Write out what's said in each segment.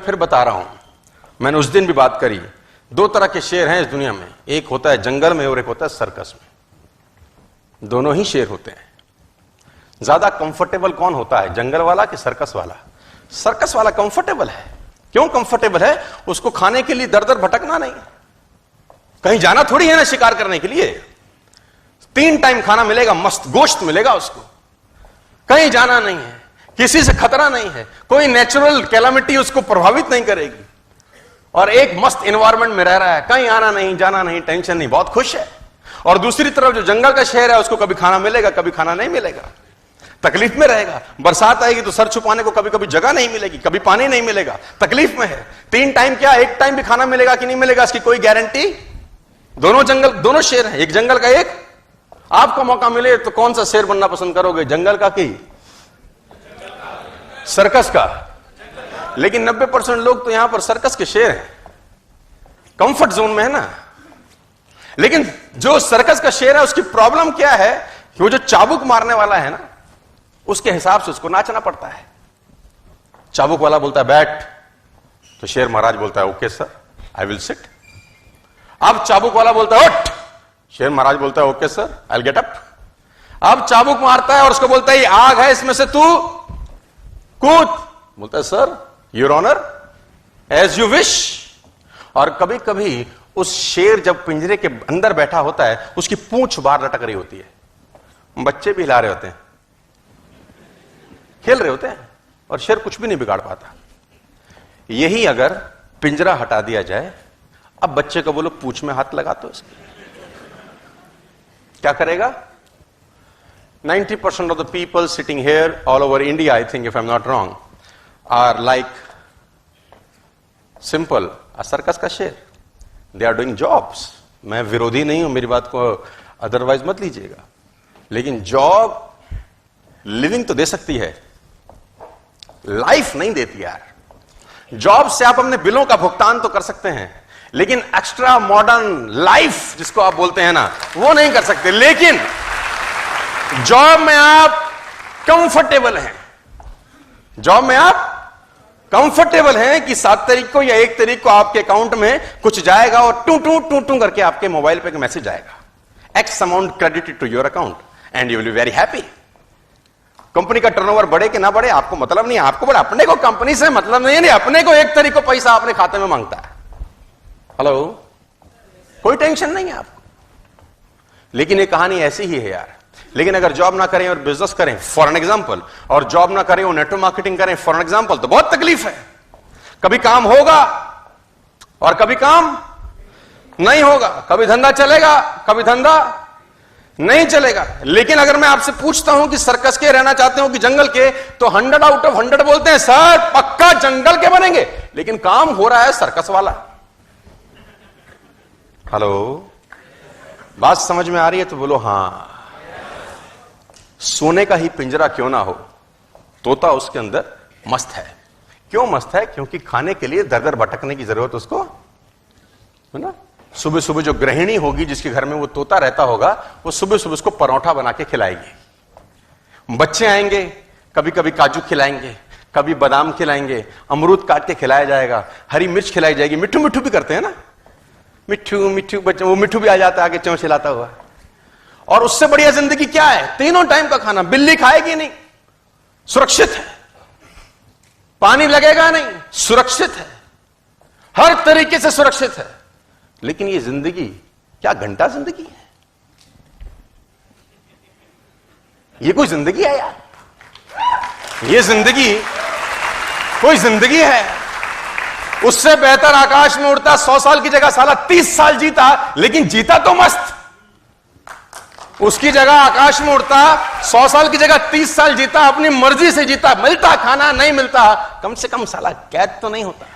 फिर बता रहा हूं, मैंने उस दिन भी बात करी, दो तरह के शेर हैं इस दुनिया में, एक होता है जंगल में और एक होता है सर्कस में। दोनों ही शेर होते हैं। ज्यादा कंफर्टेबल कौन होता है, जंगल वाला कि सर्कस वाला? सर्कस वाला कंफर्टेबल है। क्यों कंफर्टेबल है? उसको खाने के लिए दर दर भटकना नहीं, कहीं जाना थोड़ी है ना शिकार करने के लिए। 3 टाइम खाना मिलेगा, मस्त गोश्त मिलेगा उसको, कहीं जाना नहीं है, किसी से खतरा नहीं है, कोई नेचुरल कैलामिटी उसको प्रभावित नहीं करेगी, और एक मस्त एनवायरमेंट में रह रहा है, कहीं आना नहीं जाना नहीं, टेंशन नहीं, बहुत खुश है। और दूसरी तरफ जो जंगल का शेर है, उसको कभी खाना मिलेगा कभी खाना नहीं मिलेगा, तकलीफ में रहेगा। बरसात आएगी तो सर छुपाने को कभी कभी जगह नहीं मिलेगी, कभी पानी नहीं मिलेगा, तकलीफ में है। 3 टाइम क्या, 1 टाइम भी खाना मिलेगा कि नहीं मिलेगा इसकी कोई गारंटी। दोनों शेर हैं, एक जंगल का एक। आपको मौका मिले तो कौन सा शेर बनना पसंद करोगे, जंगल का कि सर्कस का? लेकिन 90% लोग तो यहां पर सर्कस के शेर हैं, कंफर्ट जोन में है ना। लेकिन जो सर्कस का शेर है उसकी प्रॉब्लम क्या है कि वो जो चाबुक मारने वाला है ना, उसके हिसाब से उसको नाचना पड़ता है। चाबुक वाला बोलता है बैठ, तो शेर महाराज बोलता है okay sir I will sit. अब चाबुक वाला बोलता है उठ, शेर महाराज बोलता है okay sir I will get up. अब चाबुक मारता है और उसको बोलता है ये आग है, इसमें से तू कूद, बोलता है sir your honour as you wish. और कभी कभी उस शेर जब पिंजरे के अंदर बैठा होता है, उसकी पूंछ बाहर लटक रही होती है, बच्चे भी हिला रहे होते हैं, खेल रहे होते हैं, और शेर कुछ भी नहीं बिगाड़ पाता। यही अगर पिंजरा हटा दिया जाए, अब बच्चे को बोलो पूंछ में हाथ लगा तो इसके क्या करेगा? 90% of the people sitting here all over India, I think if I'm not wrong, are like simple a circus का शेर। They are doing jobs। मैं विरोधी नहीं हूं, मेरी बात को अदरवाइज मत लीजिएगा, लेकिन जॉब लिविंग तो दे सकती है, लाइफ नहीं देती यार। जॉब से आप अपने बिलों का भुगतान तो कर सकते हैं, लेकिन एक्स्ट्रा मॉडर्न लाइफ जिसको आप बोलते हैं ना, वो नहीं कर सकते। लेकिन जॉब में आप कंफर्टेबल हैं, जॉब में आप कंफर्टेबल हैं कि 7 तारीख को या 1 तारीख को आपके अकाउंट में कुछ जाएगा और टू टू टू टू करके आपके मोबाइल पे एक मैसेज आएगा, X amount credited to your account and you will be very happy. Company का टर्नओवर बढ़े कि ना बढ़े आपको मतलब नहीं है, आपको बड़ा अपने को कंपनी से मतलब नहीं है, अपने को 1 तारीख को पैसा अपने खाते में मांगता है। हेलो, कोई टेंशन नहीं है आपको। लेकिन ये कहानी ऐसी ही है यार। लेकिन अगर जॉब ना करें और बिजनेस करें फॉर एन एग्जांपल, और जॉब ना करें और नेटवर्क मार्केटिंग करें फॉर एन एग्जांपल, तो बहुत तकलीफ है। कभी काम होगा और कभी काम नहीं होगा, कभी धंधा चलेगा कभी धंधा नहीं चलेगा। लेकिन अगर मैं आपसे पूछता हूं कि सर्कस के रहना चाहते हो कि जंगल के, तो 100 आउट ऑफ 100 बोलते हैं सर पक्का जंगल के बनेंगे, लेकिन काम हो रहा है सर्कस वाला। हेलो, बात समझ में आ रही है तो बोलो हां। सोने का ही पिंजरा क्यों ना हो, तोता उसके अंदर मस्त है। क्यों मस्त है? क्योंकि खाने के लिए दर दर भटकने की जरूरत उसको है ना। सुबह सुबह जो गृहिणी होगी जिसके घर में वो तोता रहता होगा, वो सुबह सुबह उसको परोठा बना के खिलाएगी। बच्चे आएंगे, कभी कभी काजू खिलाएंगे, कभी बादाम खिलाएंगे, अमरूद काट के खिलाया जाएगा, हरी मिर्च खिलाई जाएगी। मिट्ठू मिट्ठू भी करते हैं ना, मिट्ठू मिट्ठू, बच्चे वो मिट्ठू भी आ जाता है आगे चौंच हिलाता हुआ। और उससे बढ़िया जिंदगी क्या है? 3 टाइम का खाना। बिल्ली खाएगी नहीं, सुरक्षित है। पानी लगेगा नहीं, सुरक्षित है, हर तरीके से सुरक्षित है। लेकिन ये जिंदगी क्या घंटा जिंदगी है? ये कोई जिंदगी है यार? ये जिंदगी कोई जिंदगी है? उससे बेहतर आकाश में उड़ता 100 साल की जगह साला 30 साल जीता, लेकिन जीता तो मस्त। उसकी जगह आकाश में उड़ता 100 साल की जगह 30 साल जीता, अपनी मर्जी से जीता, मिलता खाना नहीं मिलता, कम से कम साला कैद तो नहीं होता।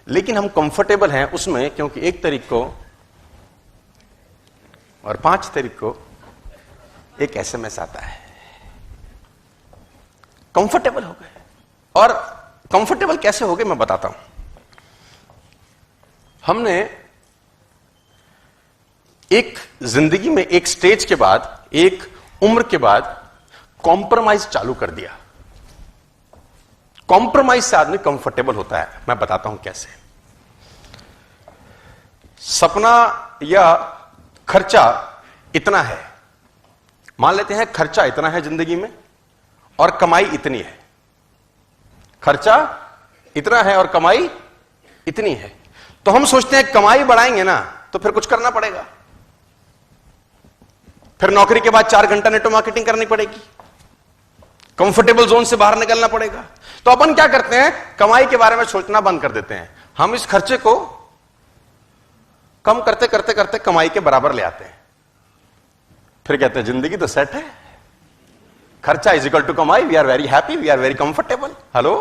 लेकिन हम कंफर्टेबल हैं उसमें, क्योंकि 1 तारीख को और 5 तारीख को एक एसएमएस आता है। कंफर्टेबल हो गए। और कंफर्टेबल कैसे हो गए मैं बताता हूं। हमने एक जिंदगी में एक स्टेज के बाद, एक उम्र के बाद कॉम्प्रोमाइज चालू कर दिया। कॉम्प्रोमाइज से आदमी कंफर्टेबल होता है। मैं बताता हूं कैसे। सपना या खर्चा इतना है, मान लेते हैं खर्चा इतना है जिंदगी में और कमाई इतनी है। खर्चा इतना है और कमाई इतनी है, तो हम सोचते हैं कमाई बढ़ाएंगे ना तो फिर कुछ करना पड़ेगा, फिर नौकरी के बाद 4 घंटा नेटवर्क मार्केटिंग करनी पड़ेगी, कंफर्टेबल जोन से बाहर निकलना पड़ेगा। तो अपन क्या करते हैं, कमाई के बारे में सोचना बंद कर देते हैं। हम इस खर्चे को कम करते करते करते कमाई के बराबर ले आते हैं, फिर कहते हैं जिंदगी तो सेट है, खर्चा इज इक्वल टू कमाई, we are very happy, we are very comfortable. Hello,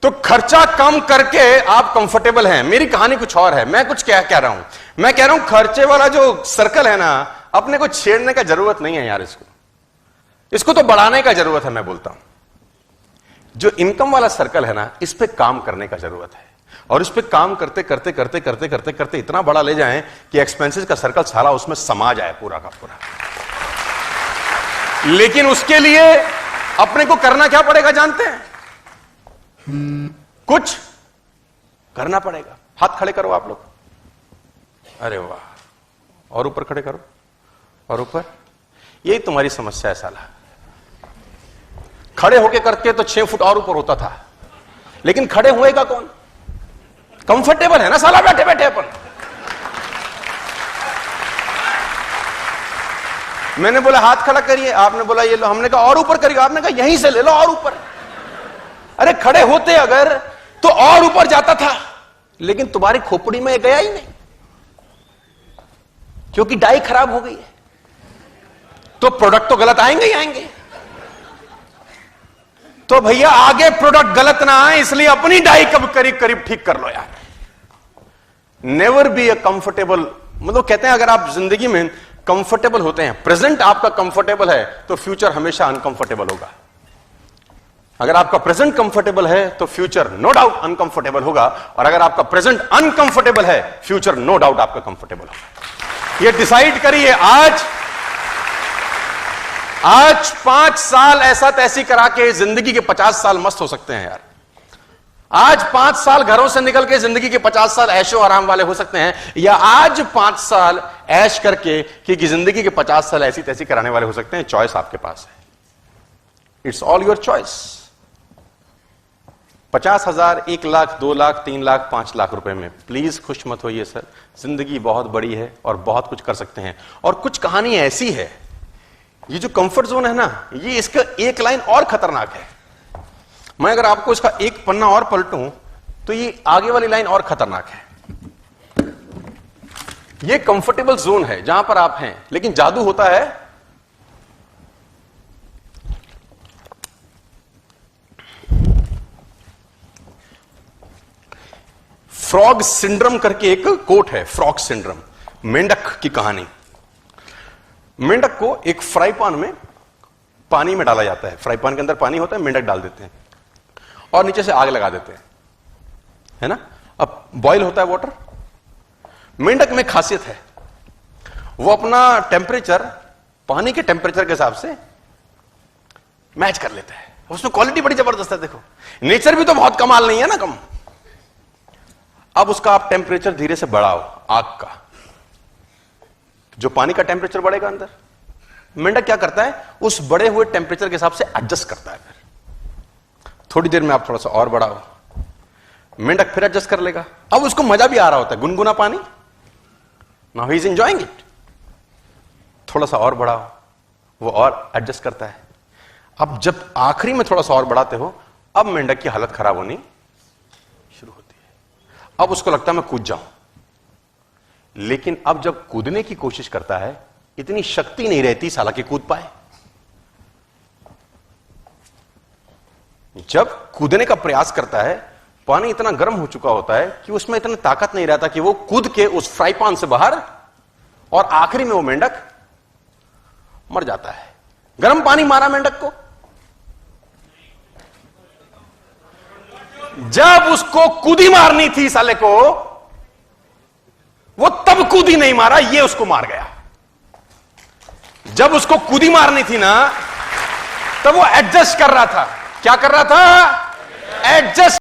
तो खर्चा कम करके आप कंफर्टेबल हैं। मेरी कहानी कुछ और है, मैं कुछ क्या कह रहा हूं, मैं कह रहा हूं खर्चे वाला जो सर्कल है ना, अपने को छेड़ने का जरूरत नहीं है यार, इसको तो बढ़ाने का जरूरत है। मैं बोलता हूं जो इनकम वाला सर्कल है ना, इस पे काम करने का जरूरत है, और इस पे काम करते करते करते करते करते करते इतना बड़ा ले जाएं कि एक्सपेंसेस का सर्कल सारा उसमें समा जाए पूरा का पूरा। लेकिन उसके लिए अपने को करना क्या पड़ेगा जानते हैं? कुछ करना पड़ेगा। हाथ खड़े करो आप लोग, अरे वाह, और ऊपर खड़े करो, और ऊपर। यही तुम्हारी समस्या है साला, खड़े होके करके तो 6 फुट और ऊपर होता था, लेकिन खड़े हुएगा कौन? कंफर्टेबल है ना साला बैठे बैठे अपन। मैंने बोला हाथ खड़ा करिए, आपने बोला ये लो, हमने कहा और ऊपर करिए, आपने कहा यहीं से ले लो और ऊपर। अरे खड़े होते अगर तो और ऊपर जाता था, लेकिन तुम्हारी खोपड़ी में गया ही नहीं, क्योंकि डाई खराब हो गई है, तो प्रोडक्ट तो गलत आएंगे ही आएंगे। तो भैया आगे प्रोडक्ट गलत ना आए, इसलिए अपनी डाई कब करीब करीब ठीक कर लो यार। नेवर बी ए कंफर्टेबल, मतलब कहते हैं अगर आप जिंदगी में कंफर्टेबल होते हैं, प्रेजेंट आपका कंफर्टेबल है, तो फ्यूचर हमेशा अनकंफर्टेबल होगा। अगर आपका प्रेजेंट कंफर्टेबल है तो फ्यूचर नो डाउट अनकंफर्टेबल होगा, और अगर आपका प्रेजेंट अनकंफर्टेबल है, फ्यूचर नो डाउट आपका कंफर्टेबल होगा। ये डिसाइड करिए आज 5 साल ऐसा तैसी करा के जिंदगी के 50 साल मस्त हो सकते हैं यार। आज 5 साल घरों से निकल के जिंदगी के 50 साल ऐशो आराम वाले हो सकते हैं, या आज 5 साल ऐश करके कि जिंदगी के 50 साल ऐसी तैसी कराने वाले हो सकते हैं। चॉइस आपके पास है, it's all your choice. 50,000, 1 lakh, 2 lakh, 3 lakh, 5 lakh रुपए में प्लीज खुश मत होइए सर, जिंदगी बहुत बड़ी है और बहुत कुछ कर सकते हैं। और कुछ कहानी ऐसी है, ये जो कंफर्ट जोन है ना, ये इसका एक लाइन और खतरनाक है। मैं अगर आपको इसका एक पन्ना और पलटूं तो ये आगे वाली लाइन और खतरनाक है। ये कंफर्टेबल जोन है जहां पर आप हैं, लेकिन जादू होता है फ्रॉग सिंड्रोम करके एक कोट है, फ्रॉग सिंड्रोम, मेंढक की कहानी। मेंढक को एक फ्राई पैन में पानी में डाला जाता है, फ्राई पैन के अंदर पानी होता है, मेंढक डाल देते हैं और नीचे से आग लगा देते हैं, है ना। अब बॉईल होता है वाटर। मेंढक में खासियत है, वो अपना टेम्परेचर पानी के टेम्परेचर के हिसाब से मैच कर लेता है। उसमें क्वालिटी बड़ी जबरदस्त है, देखो नेचर भी तो बहुत कमाल नहीं है ना, कम। अब उसका आप टेम्परेचर धीरे से बढ़ाओ, आग का, जो पानी का टेम्परेचर बढ़ेगा अंदर, मेंढक क्या करता है, उस बढ़े हुए टेम्परेचर के हिसाब से एडजस्ट करता है। फिर थोड़ी देर में आप थोड़ा सा और बढ़ाओ, मेंढक फिर एडजस्ट कर लेगा। अब उसको मजा भी आ रहा होता है, गुनगुना पानी, now he is enjoying it. थोड़ा सा और बढ़ाओ, वो और एडजस्ट करता है। अब जब आखिरी में थोड़ा सा और बढ़ाते हो, अब मेंढक की हालत खराब होनी शुरू होती है। अब उसको लगता है मैं कूद जाऊं, लेकिन अब जब कूदने की कोशिश करता है, इतनी शक्ति नहीं रहती साला कि कूद पाए। जब कूदने का प्रयास करता है, पानी इतना गर्म हो चुका होता है कि उसमें इतना ताकत नहीं रहता कि वो कूद के उस फ्राई पैन से बाहर, और आखिरी में वो मेंढक मर जाता है। गर्म पानी मारा मेंढक को, जब उसको कूदी मारनी थी साले को, वो तब कूदी नहीं मारा, ये उसको मार गया। जब उसको कूदी मारनी थी ना, तब वो एडजस्ट कर रहा था, क्या कर रहा था? एडजस्ट